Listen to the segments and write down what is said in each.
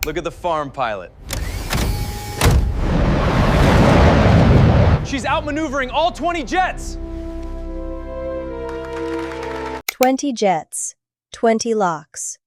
Look at the farm pilot. She's outmaneuvering all 20 jets! 20 jets, 20 locks.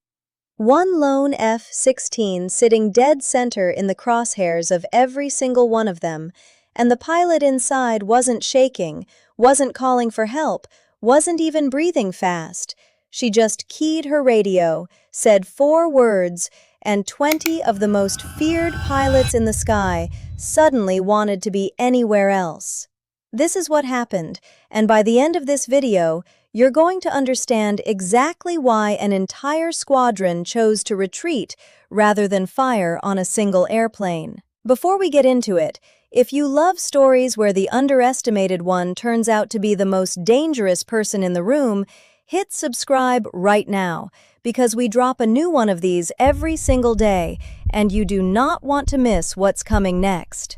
One lone F-16 sitting dead center in the crosshairs of every single one of them, and the pilot inside wasn't shaking, wasn't calling for help, wasn't even breathing fast. She just keyed her radio, said 4 words, and 20 of the most feared pilots in the sky suddenly wanted to be anywhere else. This is what happened, and by the end of this video, you're going to understand exactly why an entire squadron chose to retreat rather than fire on a single airplane. Before we get into it, if you love stories where the underestimated one turns out to be the most dangerous person in the room, hit subscribe right now, because we drop a new one of these every single day, and you do not want to miss what's coming next.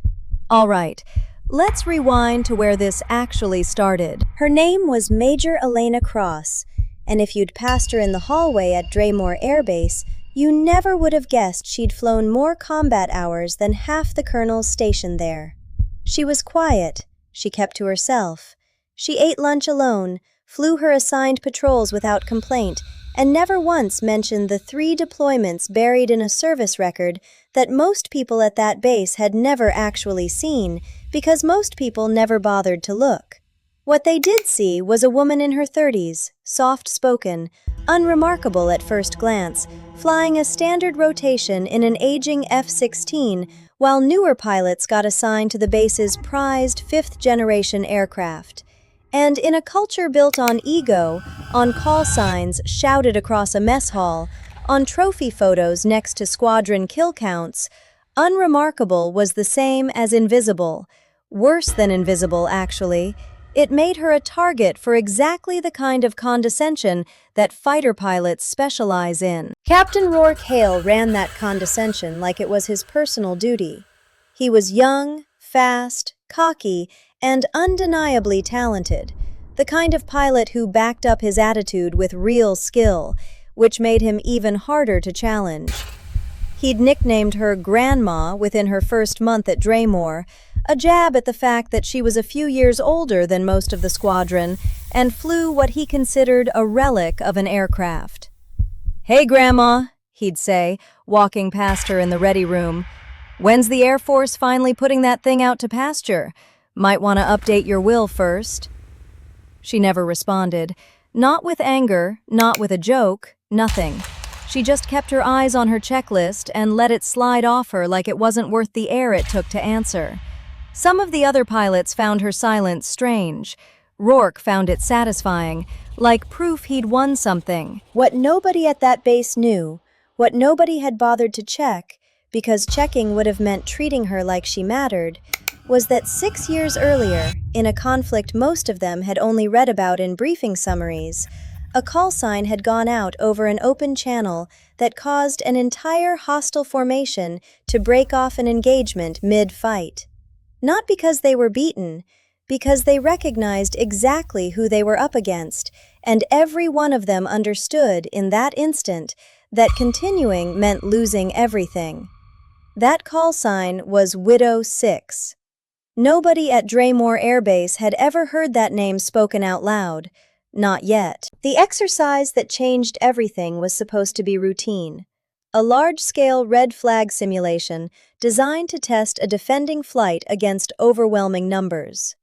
All right, let's rewind to where this actually started. Her name was Major Elena Cross, and if you'd passed her in the hallway at Draymoor Air Base, you never would have guessed she'd flown more combat hours than half the colonels stationed there. She was quiet, she kept to herself. She ate lunch alone, flew her assigned patrols without complaint, and never once mentioned the 3 deployments buried in a service record that most people at that base had never actually seen, because most people never bothered to look. What they did see was a woman in her 30s, soft-spoken, unremarkable at first glance, flying a standard rotation in an aging F-16 while newer pilots got assigned to the base's prized 5th-generation aircraft. And in a culture built on ego, on call signs shouted across a mess hall, on trophy photos next to squadron kill counts, unremarkable was the same as invisible. Worse than invisible, actually. It made her a target for exactly the kind of condescension that fighter pilots specialize in. Captain Rourke Hale ran that condescension like it was his personal duty. He was young, fast, cocky, and undeniably talented, the kind of pilot who backed up his attitude with real skill, which made him even harder to challenge. He'd nicknamed her Grandma within her first month at Draymoor, a jab at the fact that she was a few years older than most of the squadron and flew what he considered a relic of an aircraft. "Hey, Grandma," he'd say, walking past her in the ready room. "When's the Air Force finally putting that thing out to pasture? Might want to update your will first." She never responded. Not with anger, not with a joke, nothing. She just kept her eyes on her checklist and let it slide off her like it wasn't worth the air it took to answer. Some of the other pilots found her silence strange. Rourke found it satisfying, like proof he'd won something. What nobody at that base knew, what nobody had bothered to check, because checking would have meant treating her like she mattered, was that 6 years earlier, in a conflict most of them had only read about in briefing summaries, a call sign had gone out over an open channel that caused an entire hostile formation to break off an engagement mid-fight. Not because they were beaten, because they recognized exactly who they were up against, and every one of them understood in that instant that continuing meant losing everything. That call sign was Widow 6. Nobody at Draymoor Air Base had ever heard that name spoken out loud. Not yet. The exercise that changed everything was supposed to be routine. A large-scale red flag simulation designed to test a defending flight against overwhelming numbers.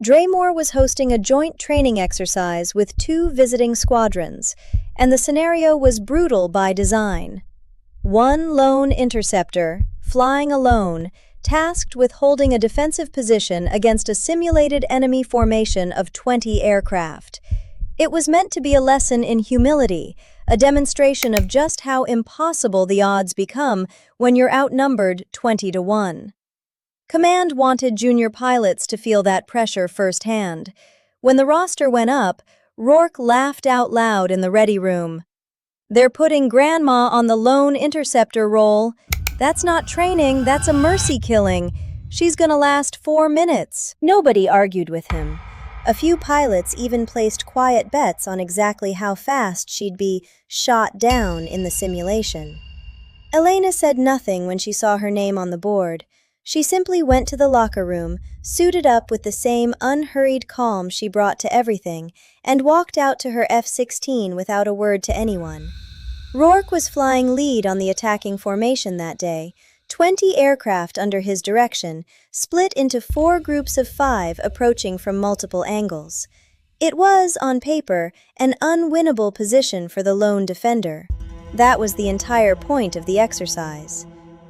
Draymoor was hosting a joint training exercise with 2 visiting squadrons, and the scenario was brutal by design. One lone interceptor, flying alone, tasked with holding a defensive position against a simulated enemy formation of 20 aircraft. It was meant to be a lesson in humility, a demonstration of just how impossible the odds become when you're outnumbered 20-1. Command wanted junior pilots to feel that pressure firsthand. When the roster went up, Rourke laughed out loud in the ready room. "They're putting Grandma on the lone interceptor role. That's not training, that's a mercy killing. She's gonna last 4 minutes." Nobody argued with him. A few pilots even placed quiet bets on exactly how fast she'd be shot down in the simulation. Elena said nothing when she saw her name on the board. She simply went to the locker room, suited up with the same unhurried calm she brought to everything, and walked out to her F-16 without a word to anyone. Rourke was flying lead on the attacking formation that day, 20 aircraft under his direction, split into 4 groups of 5 approaching from multiple angles. It was, on paper, an unwinnable position for the lone defender. That was the entire point of the exercise.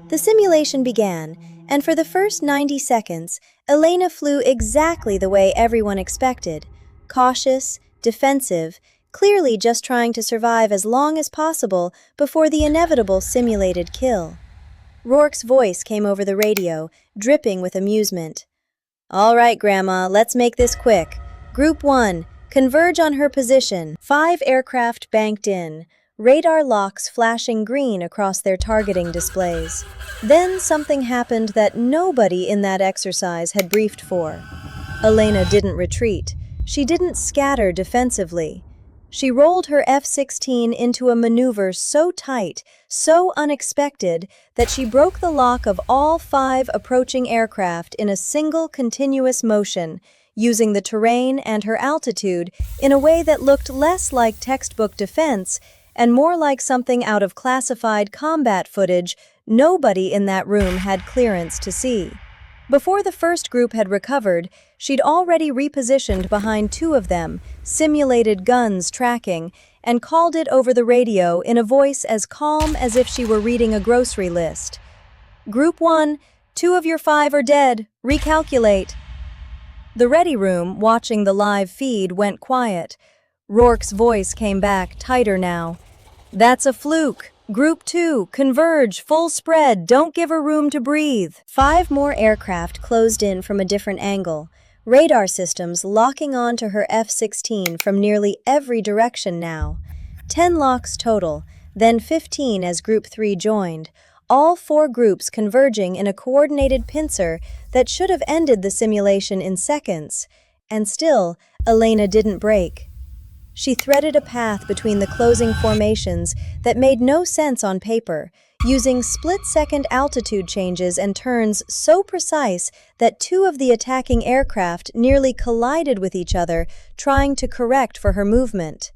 The simulation began, and for the first 90 seconds, Elena flew exactly the way everyone expected. Cautious, defensive, clearly just trying to survive as long as possible before the inevitable simulated kill. Rourke's voice came over the radio, dripping with amusement. "All right, Grandma, let's make this quick. Group 1, converge on her position." 5 aircraft banked in, radar locks flashing green across their targeting displays. Then something happened that nobody in that exercise had briefed for. Elena didn't retreat. She didn't scatter defensively. She rolled her F-16 into a maneuver so tight, so unexpected, that she broke the lock of all 5 approaching aircraft in a single continuous motion, using the terrain and her altitude in a way that looked less like textbook defense and more like something out of classified combat footage nobody in that room had clearance to see. Before the first group had recovered, she'd already repositioned behind 2 of them, simulated guns tracking, and called it over the radio in a voice as calm as if she were reading a grocery list. "Group 1, 2 of your 5 are dead. Recalculate." The ready room, watching the live feed, went quiet. Rourke's voice came back, tighter now. "That's a fluke. Group 2, converge, full spread, don't give her room to breathe." 5 more aircraft closed in from a different angle, radar systems locking on to her F-16 from nearly every direction now. 10 locks total, then 15 as Group 3 joined, all 4 groups converging in a coordinated pincer that should have ended the simulation in seconds. And still, Elena didn't break. She threaded a path between the closing formations that made no sense on paper, using split-second altitude changes and turns so precise that 2 of the attacking aircraft nearly collided with each other, trying to correct for her movement.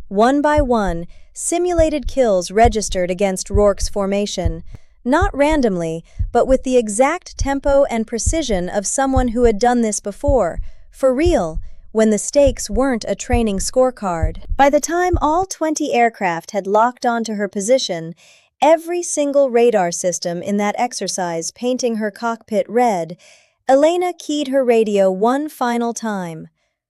One by one, simulated kills registered against Rourke's formation, not randomly, but with the exact tempo and precision of someone who had done this before, for real, when the stakes weren't a training scorecard. By the time all 20 aircraft had locked onto her position, every single radar system in that exercise painting her cockpit red, Elena keyed her radio one final time.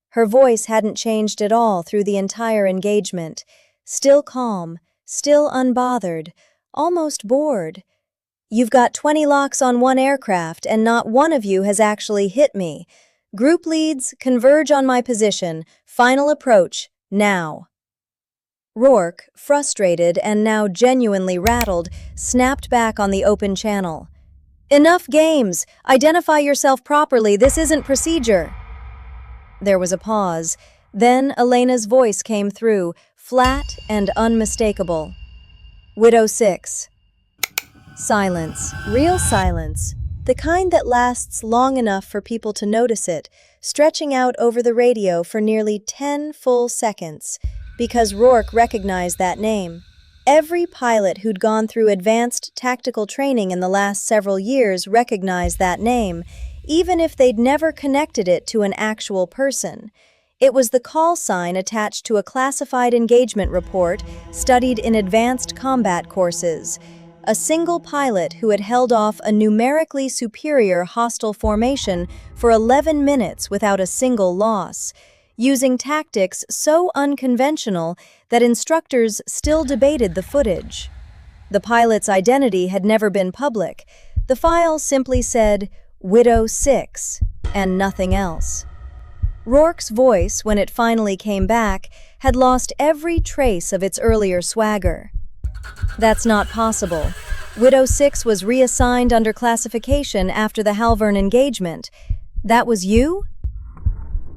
Her voice hadn't changed at all through the entire engagement. Still calm, still unbothered, almost bored. "You've got 20 locks on 1 aircraft and not one of you has actually hit me. Group leads, converge on my position. Final approach, now." Rourke, frustrated and now genuinely rattled, snapped back on the open channel. "Enough games! Identify yourself properly, this isn't procedure." There was a pause. Then Elena's voice came through, flat and unmistakable. "Widow 6. Silence, real silence. The kind that lasts long enough for people to notice it, stretching out over the radio for nearly 10 full seconds, because Rourke recognized that name. Every pilot who'd gone through advanced tactical training in the last several years recognized that name, even if they'd never connected it to an actual person. It was the call sign attached to a classified engagement report studied in advanced combat courses. A single pilot who had held off a numerically superior hostile formation for 11 minutes without a single loss, using tactics so unconventional that instructors still debated the footage. The pilot's identity had never been public. The file simply said, "Widow 6, and nothing else. Rourke's voice, when it finally came back, had lost every trace of its earlier swagger. "That's not possible. Widow 6 was reassigned under classification after the Halvern engagement. That was you?"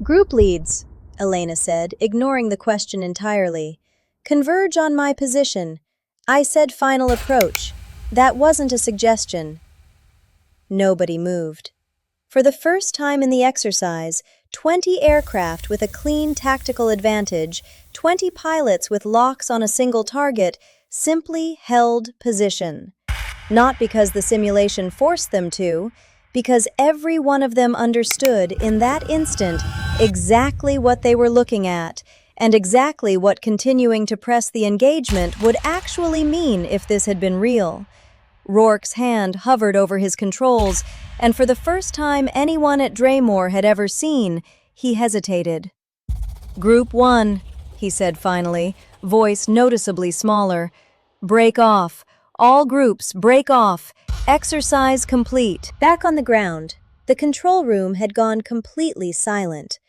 "Group leads," Elena said, ignoring the question entirely. "Converge on my position. I said final approach. That wasn't a suggestion. Nobody moved. For the first time in the exercise, 20 aircraft with a clean tactical advantage, 20 pilots with locks on a single target, simply held position. Not because the simulation forced them to, because every one of them understood in that instant exactly what they were looking at, and exactly what continuing to press the engagement would actually mean if this had been real. Rourke's hand hovered over his controls, and for the first time anyone at Draymore had ever seen, he hesitated. "Group 1, he said finally, voice noticeably smaller. "Break off. All groups, break off. Exercise complete." Back on the ground, the control room had gone completely silent.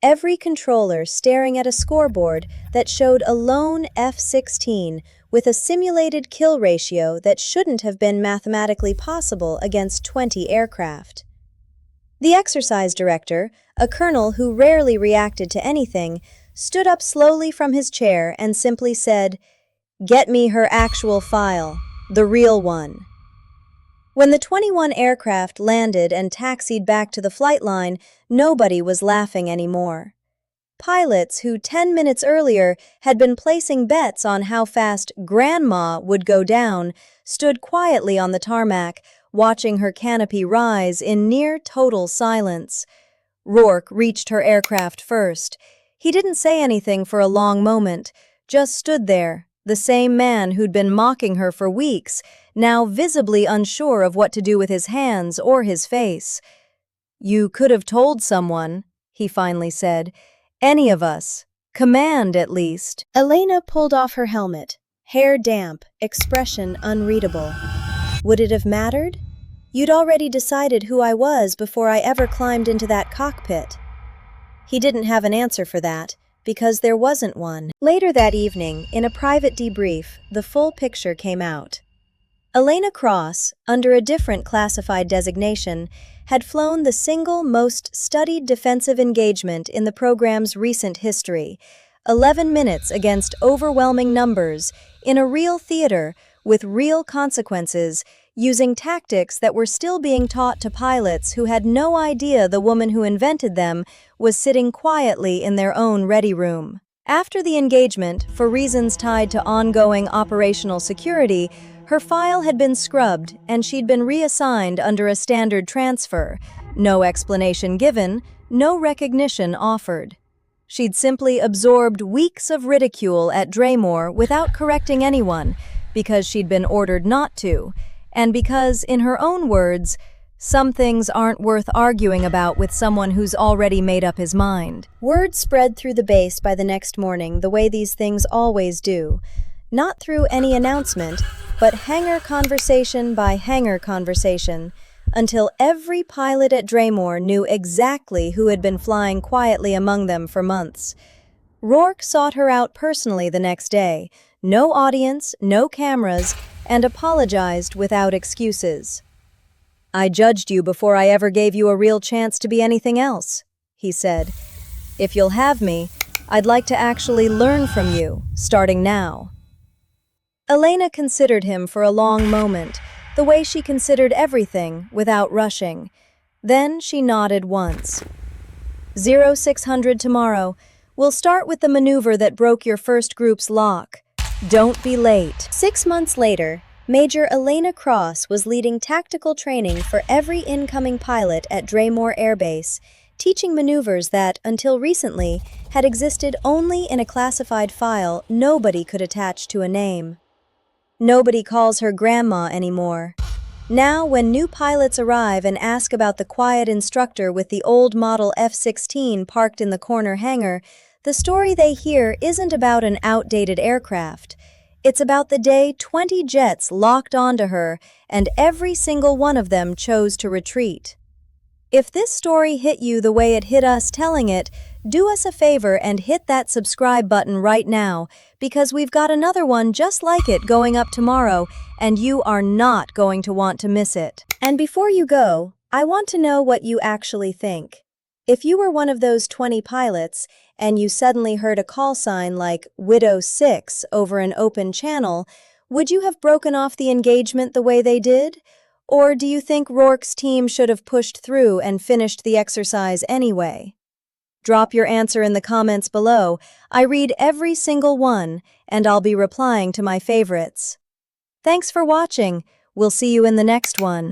Every controller staring at a scoreboard that showed a lone F-16 with a simulated kill ratio that shouldn't have been mathematically possible against 20 aircraft. The exercise director, a colonel who rarely reacted to anything, stood up slowly from his chair and simply said, "Get me her actual file, the real one." When the 21 aircraft landed and taxied back to the flight line, nobody was laughing anymore. Pilots who 10 minutes earlier had been placing bets on how fast Grandma would go down stood quietly on the tarmac, watching her canopy rise in near total silence. Rourke reached her aircraft first. He didn't say anything for a long moment, just stood there, the same man who'd been mocking her for weeks, now visibly unsure of what to do with his hands or his face. "You could have told someone," he finally said. "Any of us. Command, at least." Elena pulled off her helmet, hair damp, expression unreadable. "Would it have mattered? You'd already decided who I was before I ever climbed into that cockpit." He didn't have an answer for that, because there wasn't one. Later that evening, in a private debrief, the full picture came out. Elena Cross, under a different classified designation, had flown the single most studied defensive engagement in the program's recent history, 11 minutes against overwhelming numbers, in a real theater, with real consequences, using tactics that were still being taught to pilots who had no idea the woman who invented them was sitting quietly in their own ready room. After the engagement, for reasons tied to ongoing operational security, her file had been scrubbed and she'd been reassigned under a standard transfer. No explanation given, no recognition offered. She'd simply absorbed weeks of ridicule at Draymore without correcting anyone, because she'd been ordered not to, and because, in her own words, some things aren't worth arguing about with someone who's already made up his mind. Word spread through the base by the next morning the way these things always do, not through any announcement, but hangar conversation by hangar conversation, until every pilot at Draymore knew exactly who had been flying quietly among them for months. Rourke sought her out personally the next day, no audience, no cameras, and apologized without excuses. "I judged you before I ever gave you a real chance to be anything else," he said. "If you'll have me, I'd like to actually learn from you, starting now." Elena considered him for a long moment, the way she considered everything without rushing. Then she nodded once. 0600 tomorrow. We'll start with the maneuver that broke your first group's lock. Don't be late." 6 months later, Major Elena Cross was leading tactical training for every incoming pilot at Draymore Air Base, teaching maneuvers that, until recently, had existed only in a classified file nobody could attach to a name. Nobody calls her Grandma anymore. Now, when new pilots arrive and ask about the quiet instructor with the old model F-16 parked in the corner hangar, the story they hear isn't about an outdated aircraft. It's about the day 20 jets locked onto her and every single one of them chose to retreat. If this story hit you the way it hit us telling it, do us a favor and hit that subscribe button right now, because we've got another one just like it going up tomorrow, and you are not going to want to miss it. And before you go, I want to know what you actually think. If you were one of those 20 pilots, and you suddenly heard a call sign like Widow 6 over an open channel, Would you have broken off the engagement the way they did? Or do you think Rourke's team should have pushed through and finished the exercise anyway? Drop your answer in the comments below. I read every single one, and I'll be replying to my favorites. Thanks for watching. We'll see you in the next one.